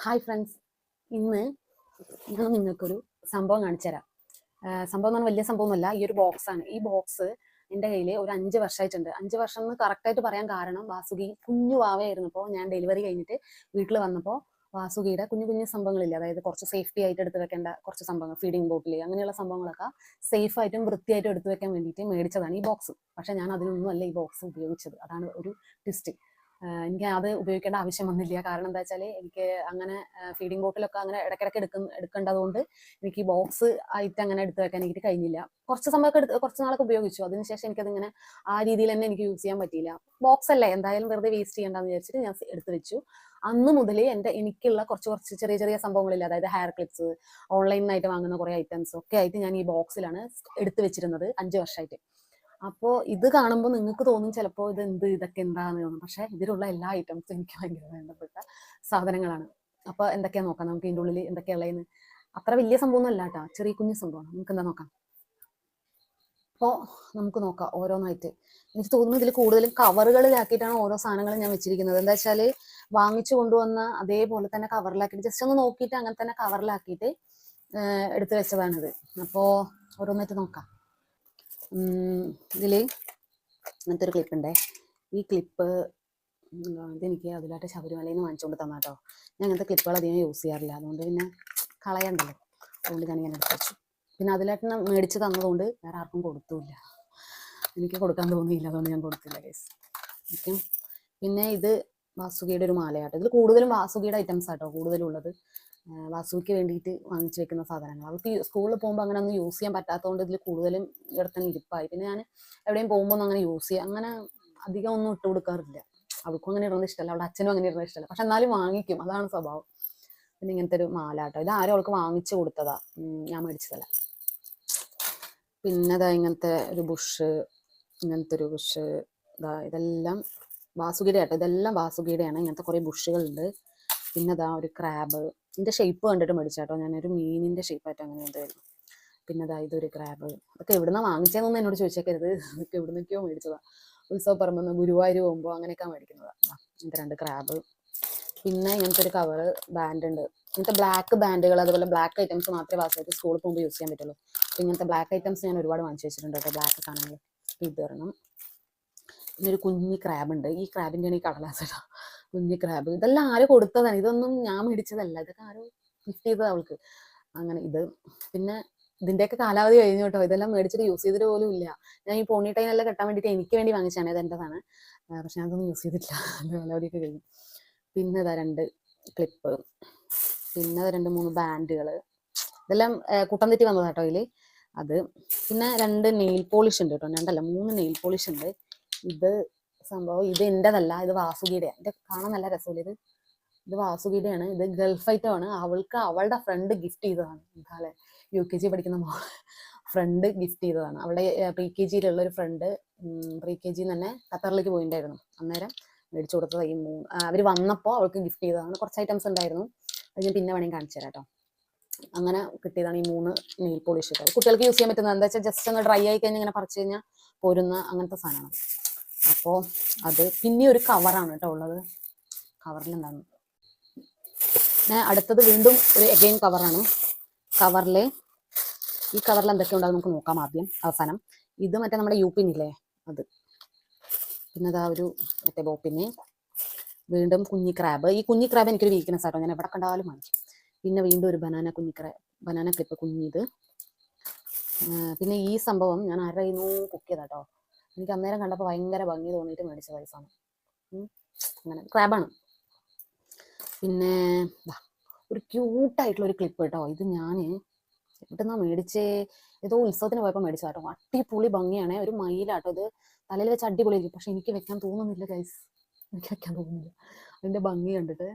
Hi friends, ഇന്ന് ഞാൻ നിങ്ങൾക്കൊരു സംഭവം കാണിച്ചു തരാം. സംഭവം എന്ന് പറഞ്ഞാൽ വലിയ സംഭവമൊന്നുമല്ല. ഈ ഒരു ബോക്സാണ്. ഈ ബോക്സ് എൻ്റെ കയ്യിൽ ഒരു 5 വർഷമായിട്ടുണ്ട്. 5 വർഷം എന്ന് കറക്റ്റായിട്ട് പറയാൻ കാരണം വാസുകി കുഞ്ഞു വാവയായിരുന്നപ്പോൾ ഞാൻ ഡെലിവറി കഴിഞ്ഞിട്ട് വീട്ടിൽ വന്നപ്പോൾ വാസുകിയുടെ കുഞ്ഞു കുഞ്ഞു സംഭവങ്ങളില്ല, അതായത് കുറച്ച് സേഫ്റ്റി ആയിട്ട് എടുത്ത് വെക്കേണ്ട കുറച്ച് സംഭവങ്ങൾ, ഫീഡിംഗ് ബോട്ടിൽ അങ്ങനെയുള്ള സംഭവങ്ങളൊക്കെ സേഫായിട്ടും വൃത്തിയായിട്ടും എടുത്ത് വെക്കാൻ വേണ്ടിയിട്ട് മേടിച്ചതാണ് ഈ ബോക്സ്. പക്ഷേ ഞാൻ അതിനൊന്നും അല്ല ഈ ബോക്സ് ഉപയോഗിച്ചത്. അതാണ് ഒരു ട്വിസ്റ്റ്. എനിക്ക് അത് ഉപയോഗിക്കേണ്ട ആവശ്യം വന്നില്ല. കാരണം എന്താ വെച്ചാൽ എനിക്ക് അങ്ങനെ ഫീഡിംഗ് ബോട്ടിലൊക്കെ അങ്ങനെ ഇടയ്ക്കിടയ്ക്ക് എടുക്കേണ്ടതുകൊണ്ട് എനിക്ക് ഈ ബോക്സ് ആയിട്ട് അങ്ങനെ എടുത്ത് വെക്കാൻ എനിക്ക് കഴിഞ്ഞില്ല. കുറച്ച് സമയമൊക്കെ കുറച്ച് നാളൊക്കെ ഉപയോഗിച്ചു. അതിനുശേഷം എനിക്കതിങ്ങനെ ആ രീതിയിൽ തന്നെ എനിക്ക് യൂസ് ചെയ്യാൻ പറ്റിയില്ല. ബോക്സ് അല്ലേ, എന്തായാലും വെറുതെ വേസ്റ്റ് ചെയ്യണ്ടെന്ന് വിചാരിച്ചിട്ട് ഞാൻ എടുത്ത് വെച്ചു. അന്ന് മുതൽ എനിക്കുള്ള കുറച്ച് ചെറിയ ചെറിയ സംഭവങ്ങളില്ല, അതായത് ഹെയർ ക്ലിപ്സ്, ഓൺലൈനിലായിട്ട് വാങ്ങുന്ന കുറേ ഐറ്റംസ് ഒക്കെ ആയിട്ട് ഞാൻ ഈ ബോക്സിലാണ് എടുത്ത് വെച്ചിരുന്നത് 5 വർഷമായിട്ട്. അപ്പോൾ ഇത് കാണുമ്പോൾ നിങ്ങൾക്ക് തോന്നും ചിലപ്പോൾ ഇതൊക്കെ എന്താണെന്ന് തോന്നും. പക്ഷേ ഇതിലുള്ള എല്ലാ ഐറ്റംസും എനിക്ക് ഭയങ്കര വേണ്ടപ്പെട്ട സാധനങ്ങളാണ്. അപ്പോൾ എന്തൊക്കെയാ നോക്കാം നമുക്ക് ഇതിൻ്റെ ഉള്ളിൽ എന്തൊക്കെയുള്ളതെന്ന്. അത്ര വലിയ സംഭവമൊന്നും അല്ല കേട്ടോ, ചെറിയ കുഞ്ഞു സംഭവമാണ്. നമുക്ക് എന്താ നോക്കാം. അപ്പോൾ നമുക്ക് നോക്കാം ഓരോന്നായിട്ട്. എനിക്ക് തോന്നുന്നു ഇതിൽ കൂടുതലും കവറുകളിലാക്കിയിട്ടാണ് ഓരോ സാധനങ്ങളും ഞാൻ വെച്ചിരിക്കുന്നത്. എന്താ വെച്ചാൽ വാങ്ങിച്ചു കൊണ്ടുവന്ന അതേപോലെ തന്നെ കവറിലാക്കിയിട്ട് ജസ്റ്റ് ഒന്ന് നോക്കിയിട്ട് അങ്ങനെ തന്നെ കവറിലാക്കിയിട്ട് എടുത്ത് വെച്ചതാണിത്. അപ്പോൾ ഓരോന്നായിട്ട് നോക്കാം. ഇതിൽ അങ്ങനത്തെ ഒരു ക്ലിപ്പ് ഉണ്ടേ. ഈ ക്ലിപ്പ് ഇതെനിക്ക് അതിലായിട്ട് ശബരിമലയിൽ നിന്ന് വാങ്ങിച്ചുകൊണ്ട് തന്നാ കേട്ടോ. ഞാൻ അങ്ങനത്തെ ക്ലിപ്പുകൾ അധികം യൂസ് ചെയ്യാറില്ല, അതുകൊണ്ട് പിന്നെ കളയണ്ടല്ലോ, അതുകൊണ്ട് ഞാനിങ്ങനെ എടുത്ത് വെച്ചു. പിന്നെ അതിലായിട്ട് മേടിച്ച് തന്നതുകൊണ്ട് വേറെ ആർക്കും കൊടുത്തുമില്ല, എനിക്ക് കൊടുക്കാൻ തോന്നിയില്ല, അതുകൊണ്ട് ഞാൻ കൊടുത്തില്ല കേസ്. ഓക്കെ. പിന്നെ ഇത് വാസുകിയുടെ ഒരു മാലയാട്ടോ. ഇതിൽ കൂടുതലും വാസുകിയുടെ ഐറ്റംസ് ആട്ടോ കൂടുതലുള്ളത്. വാസുവിക്ക് വേണ്ടിയിട്ട് വാങ്ങിച്ചു വെക്കുന്ന സാധനങ്ങൾ. അവൾക്ക് സ്കൂളിൽ പോകുമ്പോൾ അങ്ങനെ ഒന്നും യൂസ് ചെയ്യാൻ പറ്റാത്തതുകൊണ്ട് ഇതിൽ കൂടുതലും ഇവിടെ തന്നെ ഇരിപ്പായി. പിന്നെ ഞാൻ എവിടെയും പോകുമ്പോൾ ഒന്നും അങ്ങനെ യൂസ് ചെയ്യാം, അങ്ങനെ അധികം ഒന്നും ഇട്ട് കൊടുക്കാറില്ല. അവൾക്കും അങ്ങനെ ഇടുന്നത് ഇഷ്ടമല്ല, അവളുടെ അച്ഛനും അങ്ങനെ ഇടുന്നത് ഇഷ്ടമല്ല. പക്ഷെ എന്നാലും വാങ്ങിക്കും, അതാണ് സ്വഭാവം. പിന്നെ ഇങ്ങനത്തെ ഒരു മാല കേട്ടോ, ഇത് ആരും അവൾക്ക് വാങ്ങിച്ചു കൊടുത്തതാ, ഞാൻ മേടിച്ചതല്ല. പിന്നെ ഇതാ ഇങ്ങനത്തെ ഒരു ബുഷ്, ഇങ്ങനത്തെ ഒരു ബുഷ്, ഇതെല്ലാം വാസുകിയുടെ ആട്ടോ. ഇതെല്ലാം വാസുകിയുടെയാണ്. ഇങ്ങനത്തെ കുറേ ബുഷുകളുണ്ട്. പിന്നെ ഇതാ ഒരു ക്രാബ്, ഇതിൻ്റെ ഷേപ്പ് കണ്ടിട്ട് മേടിച്ചാട്ടോ, ഞാനൊരു മീനിൻ്റെ ഷേപ്പായിട്ട് അങ്ങനെ എന്തായിരുന്നു. പിന്നെ ഇതാ ഇതൊരു ക്രാബ്. അതൊക്കെ എവിടുന്നാ വാങ്ങിച്ചതെന്നൊന്നും എന്നോട് ചോദിച്ചേക്കരുത്, അതൊക്കെ എവിടുന്നൊക്കെയോ മേടിച്ചതാ. ഉത്സവപ്പറമ്പെന്ന് ഗുരുവായൂർ പോകുമ്പോൾ അങ്ങനെയൊക്കെ മേടിക്കുന്നതാണ്. ഇങ്ങനത്തെ 2 ക്രാബ്. പിന്നെ ഇങ്ങനത്തെ ഒരു കവറ് ബാൻഡ് ഉണ്ട്. ഇങ്ങനത്തെ ബ്ലാക്ക് ബാൻഡുകൾ, അതുപോലെ ബ്ലാക്ക് ഐറ്റംസ് മാത്രമേ വാസമായിട്ട് സ്കൂളിൽ പോകുമ്പോൾ യൂസ് ചെയ്യാൻ പറ്റുള്ളൂ. അപ്പോൾ ഇങ്ങനത്തെ ബ്ലാക്ക് ഐറ്റംസ് ഞാൻ ഒരുപാട് വാങ്ങിച്ചു വെച്ചിട്ടുണ്ട് കേട്ടോ, ബ്ലാക്ക് സാധനങ്ങൾ. ഇത് തരണം. പിന്നെ ഒരു കുഞ്ഞി ക്രാബ് ഉണ്ട്. ഈ ക്രാബിൻ്റെയാണ് ഈ കടലാസ് കേട്ടോ, കുഞ്ഞി ക്രാബ്. ഇതെല്ലാം ആരും കൊടുത്തതാണ്, ഇതൊന്നും ഞാൻ മേടിച്ചതല്ല, ഇതൊക്കെ ആരും ഗിഫ്റ്റ് ചെയ്തത് അവൾക്ക്. അങ്ങനെ ഇത്. പിന്നെ ഇതിൻ്റെയൊക്കെ കാലാവധി കഴിഞ്ഞു കേട്ടോ, ഇതെല്ലാം മേടിച്ചിട്ട് യൂസ് ചെയ്തിട്ട് പോലും ഇല്ല. ഞാൻ ഈ പോണി ടൈനെല്ലാം കെട്ടാൻ വേണ്ടിയിട്ട് എനിക്ക് വേണ്ടി വാങ്ങിച്ചാണ്, ഇത് എൻ്റെതാണ്. പക്ഷെ അതൊന്നും യൂസ് ചെയ്തിട്ടില്ല, കാലാവധിയൊക്കെ കഴിഞ്ഞു. പിന്നെ ഇതാ 2 ക്ലിപ്പ്, പിന്നെ 2-3 ബാൻഡുകൾ. ഇതെല്ലാം കൂട്ടം തെറ്റി വന്നതാ കേട്ടോ ഇതിൽ. അത്. പിന്നെ 2 നെയിൽ പോളിഷ് ഉണ്ട് കേട്ടോ, 2 അല്ല 3 നെയിൽ പോളിഷ് ഉണ്ട്. ഇത് സംഭവം ഇത് എൻ്റെതല്ല, ഇത് വാസുകിയുടെയാണ്. ഇത് കാണാൻ നല്ല രസമില്ല. ഇത് വാസുകിയുടെയാണ്. ഇത് ഗൾഫ് ഐറ്റമാണ്. അവൾക്ക് അവളുടെ ഫ്രണ്ട് ഗിഫ്റ്റ് ചെയ്തതാണ്. എന്താല്ലേ, UKG പഠിക്കുന്ന ഫ്രണ്ട് ഗിഫ്റ്റ് ചെയ്തതാണ്. അവളുടെ PKG ഒരു ഫ്രണ്ട് PKG തന്നെ ഖത്തറിലേക്ക് പോയിട്ടുണ്ടായിരുന്നു. അന്നേരം മേടിച്ചു കൊടുത്തത് ഈ 3. അവർ വന്നപ്പോൾ അവൾക്ക് ഗിഫ്റ്റ് ചെയ്തതാണ്. കുറച്ച് ഐറ്റംസ് ഉണ്ടായിരുന്നു, അത് ഞാൻ പിന്നെ വേണമെങ്കിൽ കാണിച്ചു തരാം കേട്ടോ. അങ്ങനെ കിട്ടിയതാണ് ഈ 3 നെയിൽ പോളിഷ്. കുട്ടികൾക്ക് യൂസ് ചെയ്യാൻ പറ്റുന്നത്. എന്താ വെച്ചാൽ ജസ്റ്റ് ഒന്ന് ഡ്രൈ ആയി കഴിഞ്ഞാൽ ഇങ്ങനെ പറിച്ചു കഴിഞ്ഞാൽ പോരുന്ന അങ്ങനത്തെ സാധനമാണ്. അപ്പോൾ അത്. പിന്നെ ഒരു കവറാണ് കേട്ടോ ഉള്ളത്. കവറിലെന്താണ്, അടുത്തത് വീണ്ടും ഒരു എഗെയിൻ കവറാണ്. ഈ കവറിൽ എന്തൊക്കെ ഉണ്ടാകും നമുക്ക് നോക്കാം ആദ്യം അവസാനം. ഇത് മറ്റേ നമ്മുടെ യൂപ്പിനില്ലേ അത്. പിന്നെ അതാ ഒരു മറ്റേ ബോപ്പിന്. വീണ്ടും കുഞ്ഞി ക്രാബ്. ഈ കുഞ്ഞി ക്രാബ് എനിക്കൊരു വീക്ക്നെസ് ആട്ടോ, ഞാൻ എവിടെ കണ്ടാലും വാങ്ങിക്കും. പിന്നെ വീണ്ടും ഒരു ബനാന ക്ലിപ്പ് കുഞ്ഞിത്. പിന്നെ ഈ സംഭവം ഞാൻ ആരായിരുന്നു കുക്ക് ചെയ്താട്ടോ, എനിക്ക് അന്നേരം കണ്ടപ്പോൾ ഭയങ്കര ഭംഗി തോന്നിയിട്ട് മേടിച്ച പൈസാണ്. അങ്ങനെ ക്രാബാണ്. പിന്നെ ഒരു ക്യൂട്ടായിട്ടുള്ള ഒരു ക്ലിപ്പ് കേട്ടോ. ഇത് ഞാൻ എവിടുന്നാ മേടിച്ചേ, ഏതോ ഉത്സവത്തിന് പോയപ്പോൾ മേടിച്ച കേട്ടോ. അടിപൊളി ഭംഗിയാണ്, ഒരു മയിലാട്ടോ. ഇത് തലയിൽ വെച്ച് അടിപൊളിയായിരിക്കും, പക്ഷെ എനിക്ക് വെക്കാൻ തോന്നുന്നില്ല ഗൈസ്, എനിക്ക് വെക്കാൻ തോന്നുന്നില്ല. അതിൻ്റെ ഭംഗി കണ്ടിട്ട്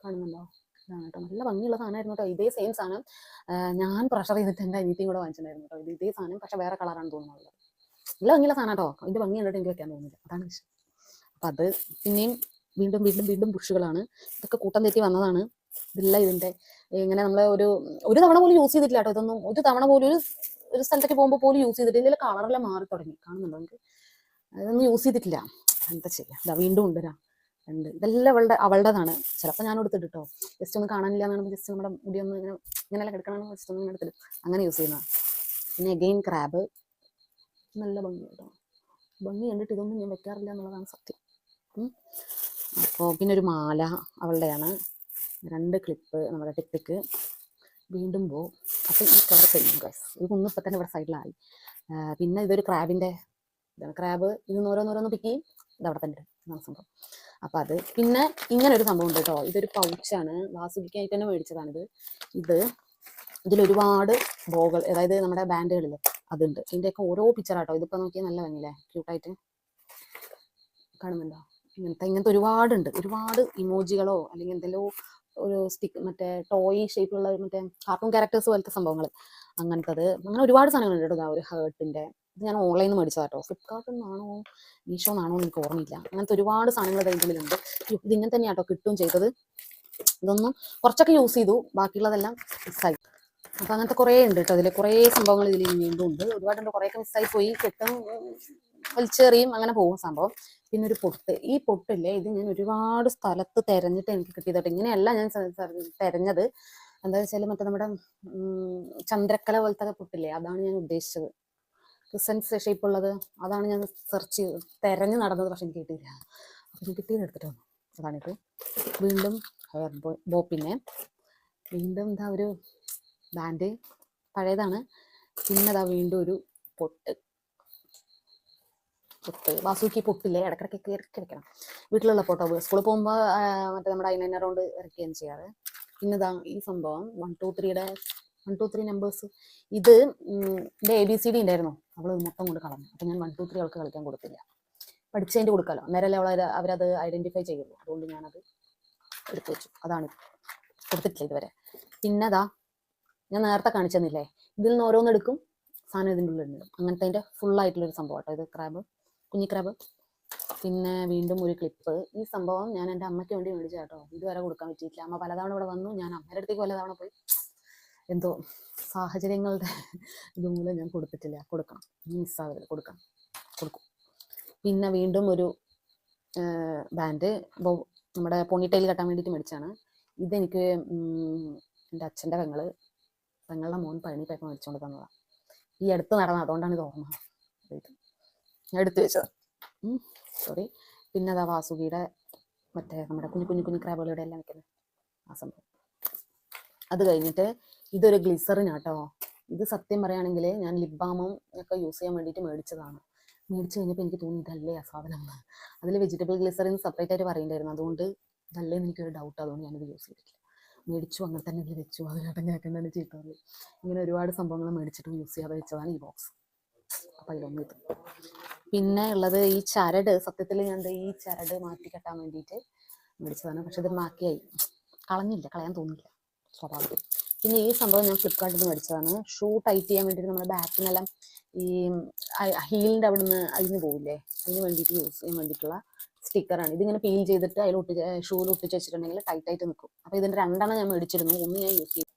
കാണുന്നുണ്ടോ, ഇതാണ് കേട്ടോ. നല്ല ഭംഗിയുള്ള സാധനമായിരുന്നു കേട്ടോ. ഇതേ സെയിം സാധനം ഞാൻ പ്രഷർ ചെയ്തിട്ട് എൻ്റെ അനിയത്തിയും കൂടെ വാങ്ങിച്ചിട്ടുണ്ടായിരുന്നു കേട്ടോ. ഇതേ സാധനം, പക്ഷെ വേറെ കളറാണ് തോന്നുന്നത്. നല്ല ഭംഗിയുള്ള സാധനം കേട്ടോ. ഇതിൻ്റെ ഭംഗി കണ്ടിട്ട് എനിക്ക് വെക്കാൻ തോന്നുന്നില്ല, അതാണ് വിഷയം. അപ്പം അത്. പിന്നെയും വീണ്ടും ബുഷുകളാണ്. ഇതൊക്കെ കൂട്ടം തെറ്റി വന്നതാണ്. ഇതില്ല ഇതിൻ്റെ ഇങ്ങനെ നമ്മൾ ഒരു തവണ പോലും യൂസ് ചെയ്തിട്ടില്ല കേട്ടോ. ഇതൊന്നും ഒരു തവണ പോലും ഒരു സ്ഥലത്തേക്ക് പോകുമ്പോൾ പോലും യൂസ് ചെയ്തിട്ട് ഇതിൽ കളറെല്ലാം മാറി തുടങ്ങി, കാണുന്നുണ്ടോ നിങ്ങൾക്ക്? അതൊന്നും യൂസ് ചെയ്തിട്ടില്ല, എന്താ ചെയ്യാം. ഇതാ വീണ്ടും ഉണ്ട് ഉണ്ട്. ഇതെല്ലാം അവളുടേതാണ്. ചിലപ്പോൾ ഞാൻ എടുത്തിട്ട് കേട്ടോ, ജസ്റ്റ് ഒന്ന് കാണാനില്ല എന്നാണ്, ജസ്റ്റ് നമ്മുടെ മുടി ഒന്ന് ഇങ്ങനെ ഇങ്ങനെയല്ല കിടക്കണം, ജസ്റ്റ് ഒന്ന് ഇങ്ങനെ എടുത്തിട്ട് അങ്ങനെ യൂസ് ചെയ്യുന്നതാണ്. പിന്നെ അഗെയിൻ ക്രാബ്, നല്ല ഭംഗി കേട്ടോ. ഭംഗി കണ്ടിട്ട് ഇതൊന്നും ഞാൻ വെക്കാറില്ല എന്നുള്ളതാണ് സത്യം. അപ്പോൾ പിന്നെ ഒരു മാല അവളുടെയാണ്, 2 ക്ലിപ്പ് നമ്മുടെ ടിക്ക്, വീണ്ടും പോ. അപ്പം ഈ കളർ ചെയ്യും ഗൈസ്. ഇതൊന്നും ഇപ്പം തന്നെ ഇവിടെ സൈഡിലായി. പിന്നെ ഇതൊരു ക്രാബിൻ്റെ ഇതാണ്. ക്രാബ് ഇതൊന്ന് ഓരോന്നോരോന്ന് പിക്ക് ചെയ്യും, ഇതവിടെ തന്നെ ഇതാണ് സംഭവം. അപ്പം അത് പിന്നെ ഇങ്ങനെ ഒരു സംഭവം ഉണ്ട് കേട്ടോ. ഇതൊരു പൗച്ചാണ്, വാസുകിക്കായിട്ട് തന്നെ മേടിച്ചതാണിത്. ഇതിലൊരുപാട് ബോകൾ, അതായത് നമ്മുടെ ബാൻഡുകളിൽ അതുണ്ട്. ഇതിൻ്റെയൊക്കെ ഓരോ പിക്ചറാട്ടോ. ഇതിപ്പോൾ നോക്കിയാൽ നല്ല ഭംഗിയില്ലേ, ക്യൂട്ടായിട്ട് കാണുന്നുണ്ടോ? ഇങ്ങനത്തെ ഒരുപാടുണ്ട്. ഒരുപാട് ഇമോജികളോ അല്ലെങ്കിൽ എന്തെല്ലോ ഒരു സ്റ്റിക്ക്, മറ്റേ ടോയ് ഷേപ്പിലുള്ള മറ്റേ കാർട്ടൂൺ ക്യാരക്ടേഴ്സ് പോലത്തെ സംഭവങ്ങൾ, അങ്ങനത്തത്, അങ്ങനെ ഒരുപാട് സാധനങ്ങളുണ്ട് കേട്ടോ. ഒരു ഹേർട്ടിൻ്റെ ഇത് ഞാൻ ഓൺലൈനിൽ നിന്ന് മേടിച്ചതാട്ടോ. ഫ്ലിപ്കാർട്ടിൽ നിന്നാണോ മീഷോ നിന്നാണോ എനിക്ക് ഓർമ്മയില്ല. അങ്ങനത്തെ ഒരുപാട് സാധനങ്ങൾ ഇതിൻ്റെ ഉള്ളിലുണ്ട്. ഇതിങ്ങനെ തന്നെയാട്ടോ കിട്ടുകയും ചെയ്തത്. ഇതൊന്നും കുറച്ചൊക്കെ യൂസ് ചെയ്തു, ബാക്കിയുള്ളതെല്ലാം മിസ്സായി. അപ്പം അങ്ങനത്തെ കുറേ ഉണ്ട് കേട്ടോ. അതിൽ കുറേ സംഭവങ്ങൾ ഇതിൽ വീണ്ടും ഉണ്ട്. ഒരുപാടുണ്ട്, കുറേയൊക്കെ മിസ്സായി പോയി, കിട്ടും വലിച്ചെറിയും, അങ്ങനെ പോകും സംഭവം. പിന്നെ ഒരു പൊട്ട്, ഈ പൊട്ടില്ലേ, ഇത് ഞാൻ ഒരുപാട് സ്ഥലത്ത് തിരഞ്ഞിട്ട് എനിക്ക് കിട്ടിയതോട്ടെ. ഇങ്ങനെയല്ല ഞാൻ തിരഞ്ഞത്. എന്താ വെച്ചാൽ മറ്റേ നമ്മുടെ ചന്ദ്രക്കല പോലത്തെ പൊട്ടില്ലേ, അതാണ് ഞാൻ ഉദ്ദേശിച്ചത്. ക്രിസൻസ് ഷേപ്പുള്ളത്, അതാണ് ഞാൻ സെർച്ച് തിരഞ്ഞ് നടന്നത്. പക്ഷെ എനിക്ക് കിട്ടിയില്ല. അപ്പം എനിക്ക് കിട്ടിയത് എടുത്തിട്ട് വന്നു. അതാണിത്. വീണ്ടും ഹെയർ ബോ. പിന്നെ വീണ്ടും എന്താ ഒരു ബാൻഡ്, പഴയതാണ്. പിന്നെ അതാ വീണ്ടും ഒരു പൊട്ട്. വാസുക്കി പൊട്ടില്ലേ, ഇടയ്ക്കിടയ്ക്ക് ഇറക്കി വെക്കണം. വീട്ടിലുള്ള ഫോട്ടോ സ്കൂളിൽ പോകുമ്പോൾ മറ്റേ നമ്മുടെ ഐലൈനർ കൊണ്ട് ഇറക്കുകയാണ് ചെയ്യാറ്. പിന്നെ ഇതാ ഈ സംഭവം 1 2 3 നമ്പേഴ്സ്. ഇത് എൻ്റെ ABCD ഉണ്ടായിരുന്നു, അവൾ മൊത്തം കൊണ്ട് കളഞ്ഞു. അപ്പം ഞാൻ 1 2 3 അവൾക്ക് കളിക്കാൻ കൊടുത്തില്ല. പഠിച്ചതിൻ്റെ കൊടുക്കാമല്ലോ, അന്നേരമല്ലേ അവരത് ഐഡൻറ്റിഫൈ ചെയ്യുള്ളൂ. അതുകൊണ്ട് ഞാനത് എടുത്തു വെച്ചു. അതാണ് കൊടുത്തിട്ടില്ല ഇതുവരെ. പിന്നെ അതാ ഞാൻ നേരത്തെ കാണിച്ചെന്നില്ലേ, ഇതിൽ നിന്ന് ഓരോന്നെടുക്കും, സാധനം ഇതിൻ്റെ ഉള്ളിൽ ഇടും. അങ്ങനത്തെ അതിൻ്റെ ഫുള്ളായിട്ടുള്ളൊരു സംഭവം കേട്ടോ ഇത്. ക്രാബ്, കുഞ്ഞി ക്രാബ്. പിന്നെ വീണ്ടും ഒരു ക്ലിപ്പ്. ഈ സംഭവം ഞാൻ എൻ്റെ അമ്മയ്ക്ക് വേണ്ടി മേടിച്ച കേട്ടോ. ഇതുവരെ കൊടുക്കാൻ പറ്റിയിട്ടില്ല. അമ്മ പലതവണ ഇവിടെ വന്നു, ഞാൻ അമ്മയുടെ അടുത്തേക്ക് പലതവണ പോയി. എന്തോ സാഹചര്യങ്ങളുടെ ഇതുമൂലം ഞാൻ കൊടുത്തിട്ടില്ല. കൊടുക്കണം, മിസ്സാവരുത്, കൊടുക്കും. പിന്നെ വീണ്ടും ഒരു ബാൻഡ്, നമ്മുടെ പോണിറ്റെയിൽ കെട്ടാൻ വേണ്ടിയിട്ട് മേടിച്ചാണ്. ഇതെനിക്ക് എൻ്റെ അച്ഛൻ്റെ പെങ്ങളുടെ മോൻ പഴനി പോയപ്പോൾ മേടിച്ചുകൊണ്ട് തന്നതാണ്. ഈ അടുത്ത് നടന്ന, അതുകൊണ്ടാണ് ഇത് ഓർമ്മ. ഞാൻ എടുത്തു വെച്ചത്, സോറി. പിന്നെ അതാ വാസുകിയുടെ മറ്റേ നമ്മുടെ കുഞ്ഞു ക്രാബുകളുടെ എല്ലാം വെക്കുന്നത് ആ സംഭവം. അത് കഴിഞ്ഞിട്ട് ഇതൊരു ഗ്ലിസറിനാട്ടോ. ഇത് സത്യം പറയുകയാണെങ്കിൽ ഞാൻ ലിപ് ബാമും ഒക്കെ യൂസ് ചെയ്യാൻ വേണ്ടിയിട്ട് മേടിച്ചതാണ്. മേടിച്ച് കഴിഞ്ഞപ്പോൾ എനിക്ക് തോന്നി ഇതല്ലേ ആ സാധനം. അതിൽ വെജിറ്റബിൾ ഗ്ലിസറിൻ സെപ്പറേറ്റ് ആയിട്ട് പറയുന്നുണ്ടായിരുന്നു. അതുകൊണ്ട് ഇതല്ലേ എനിക്കൊരു ഡൗട്ട്. അതുകൊണ്ട് ഞാനിത് യൂസ് ചെയ്തിട്ടില്ല. മേടിച്ചു, അങ്ങനെ തന്നെ ഇതിൽ വെച്ചു. അത് കേട്ടൻ കേൾക്കേണ്ടത് ചീത്ത പറയും. ഇങ്ങനെ ഒരുപാട് സംഭവങ്ങൾ മേടിച്ചിട്ട് യൂസ് ചെയ്യാതെ വെച്ചതാണ് ഈ ബോക്സ്. അപ്പം ഇതൊന്നും ഇത്. പിന്നെ ഉള്ളത് ഈ ചരട്. സത്യത്തിൽ ഞാൻ ഈ ചരട് മാറ്റി കെട്ടാൻ വേണ്ടിയിട്ട് മേടിച്ചതാണ്. പക്ഷെ ഇത് മാക്കിയായി, കളയാൻ തോന്നില്ല സ്വാഭാവികം. പിന്നെ ഈ സംഭവം ഞാൻ ഫ്ലിപ്കാർട്ടിൽ നിന്ന് മേടിച്ചതാണ്. ഷൂ ടൈറ്റ് ചെയ്യാൻ വേണ്ടിയിട്ട് നമ്മുടെ ബാക്കിനെല്ലാം ഈ ഹീലിൻ്റെ അവിടെ നിന്ന് അതിന് പോകില്ലേ, അതിന് വേണ്ടിയിട്ട് യൂസ് ചെയ്യാൻ വേണ്ടിയിട്ടുള്ള സ്റ്റിക്കറാണ്. ഇതിങ്ങനെ പീൽ ചെയ്തിട്ട് അതിൽ ഷൂവിൽ ഒട്ടിച്ച് വെച്ചിട്ടുണ്ടെങ്കിൽ ടൈറ്റായിട്ട് നിൽക്കും. അപ്പോൾ ഇതിൻ്റെ 2 ഞാൻ മേടിച്ചിരുന്നു. ഒന്ന് ഞാൻ യൂസ് ചെയ്തു.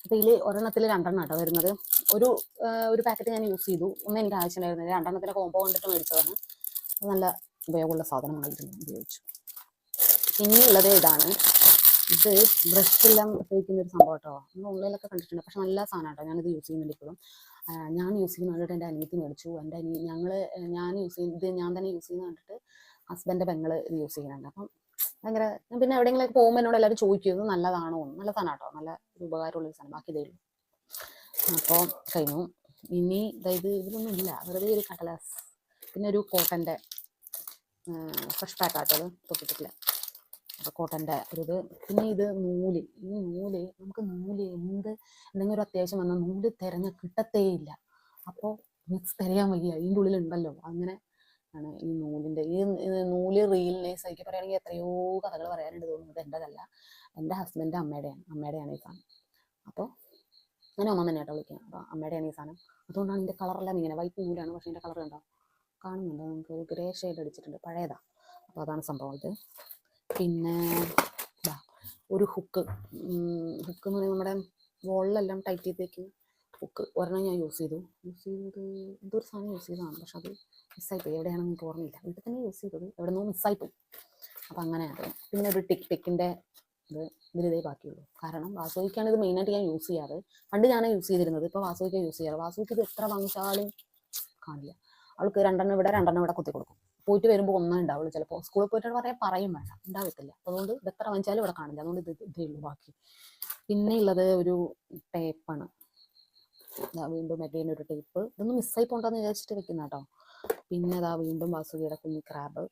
അപ്പോൾ ഇതിൽ ഒരെണ്ണത്തിൽ 2 കേട്ടോ വരുന്നത്. ഒരു പാക്കറ്റ് ഞാൻ യൂസ് ചെയ്തു. ഒന്ന് എനിക്ക് ആവശ്യമുണ്ടായിരുന്നില്ല. 2 കോംബോ കണ്ടിട്ട് മേടിച്ചതാണ്. നല്ല ഉപയോഗമുള്ള സാധനമായിരുന്നു, ഉപയോഗിച്ചു. പിന്നെയുള്ളത് ഇതാണ്. ഇത് ബ്രഷെല്ലാം ഉപയോഗിക്കുന്ന ഒരു സംഭവം കേട്ടോ. നമ്മൾ ഓൺലൈനിലൊക്കെ കണ്ടിട്ടുണ്ട്. പക്ഷെ നല്ല സാധനം കേട്ടോ. ഞാനിത് യൂസ് ചെയ്യുന്നുണ്ട് ഇപ്പോഴും. ഞാൻ യൂസ് ചെയ്യുന്ന കണ്ടിട്ട് എൻ്റെ അനിയത്തി മേടിച്ചു. ഞാൻ യൂസ് ചെയ്യുന്നത്, ഞാൻ തന്നെ യൂസ് ചെയ്യുന്നത് കണ്ടിട്ട് ഹസ്ബൻഡിൻ്റെ പെങ്ങൾ ഇത് യൂസ് ചെയ്യുന്നുണ്ട്. അപ്പം ഭയങ്കര, ഞാൻ പിന്നെ എവിടെയെങ്കിലും പോകുമ്പോൾ എന്നോട് എല്ലാവരും ചോദിക്കും ഇത് നല്ലതാണോ. നല്ല സാധനം കേട്ടോ, നല്ല ഒരു ഉപകാരമുള്ളൊരു സാധനം. ബാക്കി ഇതേ ഉള്ളൂ. അപ്പോൾ കഴിഞ്ഞു. ഇനി ഇതിലൊന്നും ഇല്ല, വെറുതെ ഒരു കടലാസ്. പിന്നെ ഒരു കോട്ടൻ്റെ ഫ്രഷ് പാക്കാട്ടോ, അത് തൊട്ടിട്ടില്ല. അപ്പോൾ കോട്ടൻ്റെ ഒരു ഇത്. പിന്നെ ഇത് നൂല്. ഈ നൂല് നമുക്ക് എന്തെങ്കിലും ഒരു അത്യാവശ്യം വന്നാൽ നൂല് തിരഞ്ഞ കിട്ടത്തേ ഇല്ല. അപ്പോൾ തിരയാൻ വയ്യ, ഇതിൻ്റെ ഉള്ളിലുണ്ടല്ലോ. അങ്ങനെ ആണ് ഈ നൂലിൻ്റെ. ഈ നൂല് റീൽ നൈസായിട്ട് പറയുകയാണെങ്കിൽ എത്രയോ കഥകൾ പറയാനുണ്ട് തോന്നുന്നത്. എൻ്റെതല്ല, എൻ്റെ ഹസ്ബൻഡിൻ്റെ അമ്മയുടെയാണ് ഈ സാധനം. അപ്പോൾ ഞാൻ അമ്മ തന്നെ കേട്ടോ വിളിക്കുന്നത്. അപ്പോൾ അമ്മയുടെയാണ് ഈ സാധനം. അതുകൊണ്ടാണ് ഇതിൻ്റെ കളറെല്ലാം ഇങ്ങനെ വൈറ്റ് നൂലാണ്. പക്ഷേ ഇതിൻ്റെ കളർ ഉണ്ടോ, കാണുന്നുണ്ടോ, നമുക്ക് ഒരു ഗ്രേ ഷെയ്ഡ് അടിച്ചിട്ടുണ്ട്, പഴയതാണ്. അപ്പോൾ അതാണ് സംഭവം ഇത്. പിന്നെ ഒരു ഹുക്ക് എന്ന് പറയുമ്പോൾ നമ്മുടെ വോളിലെല്ലാം ടൈറ്റ് ചെയ്ത് വയ്ക്കുന്ന ഹുക്ക്. ഒരെണ്ണം ഞാൻ യൂസ് ചെയ്തത് എന്തോ ഒരു സാധനം യൂസ് ചെയ്തതാണ്. പക്ഷെ അത് മിസ്സായിപ്പോയി. എവിടെയാണെന്ന് എനിക്ക് ഓർമ്മയില്ല. വീട്ടിൽ തന്നെ യൂസ് ചെയ്തത്, എവിടെ നിന്നോ മിസ്സായിപ്പോയി. അപ്പം അങ്ങനെ അറിയാം. പിന്നെ ഒരു ടിക്കിൻ്റെ ഇത് ഇതിലിതേ ബാക്കിയുള്ളൂ. കാരണം വാസവിക്കാണ് ഇത് മെയിനായിട്ട് ഞാൻ യൂസ് ചെയ്യാറ്. പണ്ട് ഞാൻ യൂസ് ചെയ്തിരുന്നത്, ഇപ്പോൾ വാസവിക്കാണ് യൂസ് ചെയ്യാറ്. വാസവിക്ക് ഇത് എത്ര വാങ്ങിച്ചാലും കാണില്ല. അവൾക്ക് 2 ഇവിടെ 2 ഇവിടെ കുത്തി കൊടുക്കും. പോയിട്ട് വരുമ്പോൾ ഒന്നേ ഉണ്ടാവുള്ളൂ. ചിലപ്പോൾ സ്കൂളിൽ പോയിട്ട് പറയും വേണ്ട, ഉണ്ടാവത്തില്ല. അതുകൊണ്ട് ഇത് എത്ര വാങ്ങിച്ചാലും ഇവിടെ കാണില്ല. അതുകൊണ്ട് ഇതേ ഉള്ളൂ ബാക്കി. പിന്നെ ഉള്ളത് ഒരു ടേപ്പാണ്. വീണ്ടും അഗൈൻ ഒരു ടേപ്പ്. ഇതൊന്നും മിസ്സായി പോകണ്ടെന്ന് വിചാരിച്ചിട്ട് വെക്കുന്ന കേട്ടോ. പിന്നെ അതാ വീണ്ടും വാസുകിയുടെ കുഞ്ഞി ക്രാബ്.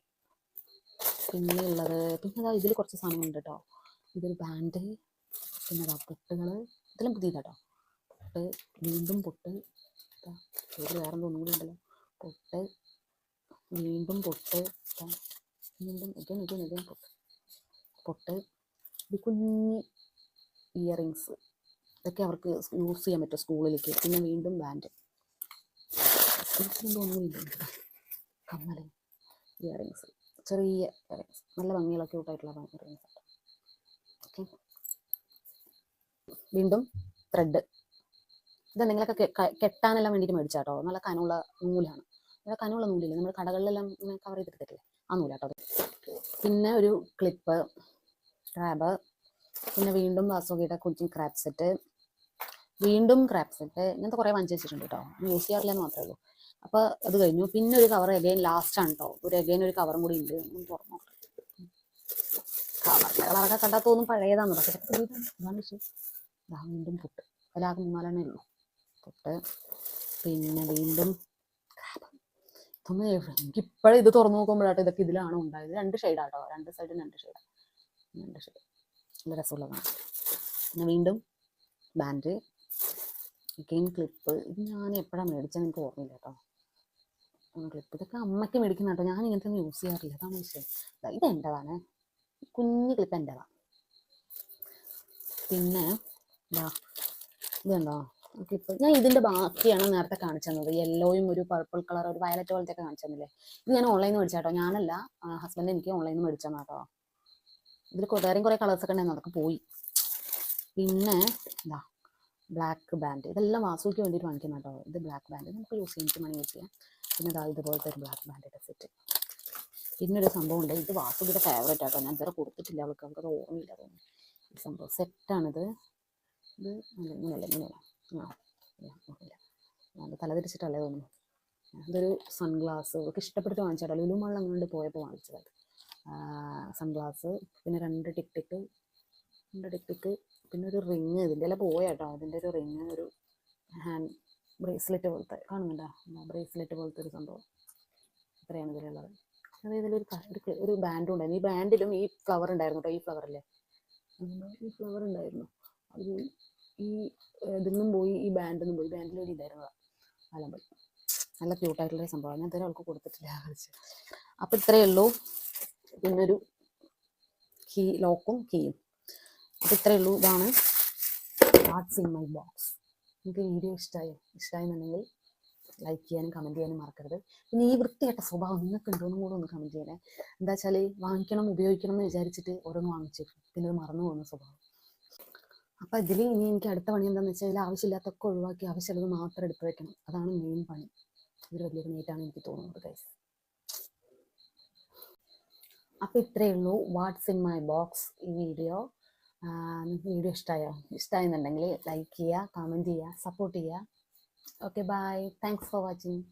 പിന്നെ ഉള്ളത് ഇതിൽ കുറച്ച് സാധനങ്ങളുണ്ട് കേട്ടോ. ഇതൊരു ബാൻഡ്. പിന്നെ അതാ പൊട്ടുകൾ. ഇതെല്ലാം പുതിയതാട്ടോ. പൊട്ട്, വീണ്ടും പൊട്ട്. വേറെ ഒന്നും കൂടി ഉണ്ടല്ലോ. പൊട്ട്, വീണ്ടും പൊട്ട്, വീണ്ടും ഇതും പൊട്ട്. ഇത് കുഞ്ഞി ഇയറിങ്സ്. ഇതൊക്കെ അവർക്ക് യൂസ് ചെയ്യാൻ പറ്റും സ്കൂളിലേക്ക്. പിന്നെ വീണ്ടും ബാൻഡ്, കമ്മൽ, ഇയറിങ്സ്, ചെറിയ ഇയറിങ്സ്, നല്ല ഭംഗിയുള്ള ക്യൂട്ടായിട്ടുള്ള ഇയറിങ്സ്. ഓക്കെ, വീണ്ടും ത്രെഡ്. ഇത് എന്തെങ്കിലുമൊക്കെ കെട്ടാനെല്ലാം വേണ്ടിയിട്ട് മേടിച്ചാട്ടോ. നല്ല കനമുള്ള നൂലാണ്. നല്ല കനമുള്ള നൂലില്ല, നമ്മൾ കടകളിലെല്ലാം ഇങ്ങനെ കവർ ചെയ്തിട്ടില്ലേ, ആ നൂലാട്ടോ അത്. പിന്നെ ഒരു ക്ലിപ്പ്, ക്രാബ്. പിന്നെ വീണ്ടും വാസുകിയുടെ കുഞ്ഞി ക്രാബ് സെറ്റ്, വീണ്ടും ക്രാബ് സെറ്റ്. ഇങ്ങനത്തെ കുറേ വാങ്ങിച്ച് വെച്ചിട്ടുണ്ട് കേട്ടോ. യൂസ് ചെയ്യാറില്ലെന്ന് മാത്രമേ ഉള്ളൂ. അപ്പോൾ അത് കഴിഞ്ഞു. പിന്നെ ഒരു കവർ അഗൈൻ ലാസ്റ്റാണ് കേട്ടോ. ഒരു കവറും കൂടി ഉണ്ട്. തുറന്നു കളറൊക്കെ കണ്ടാൽ തോന്നും പഴയതാന്ന്. പക്ഷേ വീണ്ടും പൊട്ട്. അതിലാകെ 3-4 ഉള്ളൂ. പൊട്ട്. പിന്നെ വീണ്ടും ഇതൊന്നും എനിക്കിപ്പോഴും ഇത് തുറന്നു നോക്കുമ്പോഴാട്ടോ ഇതൊക്കെ ഇതിലാണോ ഉണ്ടായത്. 2 ഷെയ്ഡാട്ടോ. 2 സൈഡും 2 ഷെയ്ഡ്. നല്ല രസമുള്ളതാണ്. പിന്നെ വീണ്ടും ബാൻഡ്, ഗെയിം ക്ലിപ്പ്. ഇത് ഞാൻ എപ്പോഴാണ് മേടിച്ചതെന്ന് എനിക്ക് ഓർമ്മയില്ല കേട്ടോ. ക്ലിപ്പ് ഇതൊക്കെ അമ്മയ്ക്ക് മേടിക്കുന്ന കേട്ടോ. ഞാൻ ഇങ്ങനത്തെ ഒന്നും യൂസ് ചെയ്യാറില്ല, അതാണ് വിഷയം. ഇത് എൻ്റെതാണ്, കുഞ്ഞു ക്ലിപ്പ് എൻ്റെതാണ്. പിന്നെ ഇതുണ്ടോ ക്ലിപ്പ്. ഞാൻ ഇതിൻ്റെ ബാക്കിയാണ് നേരത്തെ കാണിച്ചു തന്നത്. യെല്ലോയും ഒരു പർപ്പിൾ കളർ, ഒരു വയലറ്റ് പോലത്തെ ഒക്കെ കാണിച്ചു തന്നില്ലേ. ഇത് ഞാൻ ഓൺലൈനിൽ നിന്ന് മേടിച്ചാട്ടോ. ഞാനല്ല, ഹസ്ബൻഡ് എനിക്ക് ഓൺലൈനിൽ നിന്ന് മേടിച്ചു തന്നാട്ടോ. ഇതിൽ വേറെയും കുറേ കളേഴ്സൊക്കെ ഉണ്ടായിരുന്നു, അതൊക്കെ പോയി. പിന്നെ ബ്ലാക്ക് ബാൻഡ്. ഇതെല്ലാം വാസുവിക്ക് വേണ്ടിയിട്ട് വാങ്ങിക്കുന്ന കേട്ടോ. ഇത് ബ്ലാക്ക് ബാൻഡ് നമുക്ക് യൂസ് ചെയ്യാം, എനിക്ക് മണി യൂസ് ചെയ്യാം. പിന്നെ ഇതുപോലത്തെ ഒരു ബ്ലാക്ക് ബാൻഡിൻ്റെ സെറ്റ്. പിന്നൊരു സംഭവം ഉണ്ട്. ഇത് വാസുവിയുടെ ഫേവറേറ്റ് ആട്ടോ. ഞാൻ ഇതുവരെ കൊടുത്തിട്ടില്ല അവൾക്ക്, അവൾക്കത് ഓർമ്മയില്ല തോന്നുന്നു. ഈ സംഭവം സെറ്റാണിത്. ഇത് ഇങ്ങനെയല്ല ഓർമ്മയില്ല, അത് തലതിരിച്ചിട്ടല്ലേ തോന്നുന്നു. ഇതൊരു സൺഗ്ലാസ് അവൾക്ക് ഇഷ്ടപ്പെട്ടിട്ട് വാങ്ങിച്ചാട്ടോ. ലുലു മാളിൽ അങ്ങോട്ട് പോയപ്പോൾ വാങ്ങിച്ചത് സൺഗ്ലാസ്. പിന്നെ 2 ടിക്ക്, പിന്നെ ഒരു റിങ്. ഇതിൻ്റെ എല്ലാം പോയാട്ടോ. അതിൻ്റെ ഒരു റിങ്, ഒരു ഹാൻഡ് ബ്രേസ്ലെറ്റ് പോലത്തെ കാണുന്നുണ്ടോ, ബ്രേസ്ലെറ്റ് പോലത്തെ ഒരു സംഭവം. ഇത്രയാണ് ഇതിലുള്ളത്. അത് ഇതിലൊരു ബാൻഡും ഉണ്ടായിരുന്നു. ഈ ബാൻഡിലും ഈ ഫ്ലവർ ഉണ്ടായിരുന്നു കേട്ടോ. ഈ ഫ്ലവറില്ലേ, ഈ ഫ്ലവർ ഉണ്ടായിരുന്നു. അത് ഈ ഇതിൽ നിന്നും പോയി, ഈ ബാൻഡിൽ നിന്നും പോയി. ബാൻഡിലൊരു ഇതായിരുന്നു അലമ്പൽ. നല്ല ക്യൂട്ടായിട്ടുള്ളൊരു സംഭവം. ഞാൻ ഇതുവരെ അവൾക്ക് കൊടുത്തിട്ടില്ല, കളിച്ച്. അപ്പം ഇത്രയേ ഉള്ളൂ. പിന്നൊരു ലോക്കും കീയും. അപ്പം ഇത്രയേ ഉള്ളൂ. ഇതാണ് വാട്ട്സ് ഇൻ മൈ ബോക്സ്. നിങ്ങൾക്ക് വീഡിയോ ഇഷ്ടമായെന്നുണ്ടെങ്കിൽ ലൈക്ക് ചെയ്യാനും കമൻറ്റ് ചെയ്യാനും മറക്കരുത്. പിന്നെ ഈ വൃത്തികെട്ട സ്വഭാവം നിങ്ങൾക്ക് ഉണ്ടോന്നും കൂടെ ഒന്ന് കമൻറ്റ് ചെയ്യണേ. എന്താ വെച്ചാൽ വാങ്ങിക്കണം, ഉപയോഗിക്കണം എന്ന് വിചാരിച്ചിട്ട് ഓരോന്ന് വാങ്ങിച്ചേക്കും, പിന്നെ അത് മറന്നു പോകുന്ന സ്വഭാവം. അപ്പം ഇതിൽ ഇനി എനിക്ക് അടുത്ത പണി എന്താണെന്ന് വെച്ചാൽ, ഇതിൽ ആവശ്യമില്ലാത്തൊക്കെ ഒഴിവാക്കി ആവശ്യമുള്ളത് മാത്രം എടുത്ത് വെക്കണം. അതാണ് മെയിൻ പണി. ഇതൊരു വലിയൊരു നീറ്റാണ് എനിക്ക് തോന്നുന്നത് ഗൈസ്. അപ്പം ഇത്രയേ ഉള്ളൂ വാട്ട്സ് ഇൻ മൈ ബോക്സ് ഈ വീഡിയോ. നിങ്ങൾക്ക് വീഡിയോ ഇഷ്ടമായെന്നുണ്ടെങ്കിൽ ലൈക്ക് ചെയ്യുക, കമൻറ്റ് ചെയ്യുക, സപ്പോർട്ട് ചെയ്യുക. Okay, bye. Thanks for watching.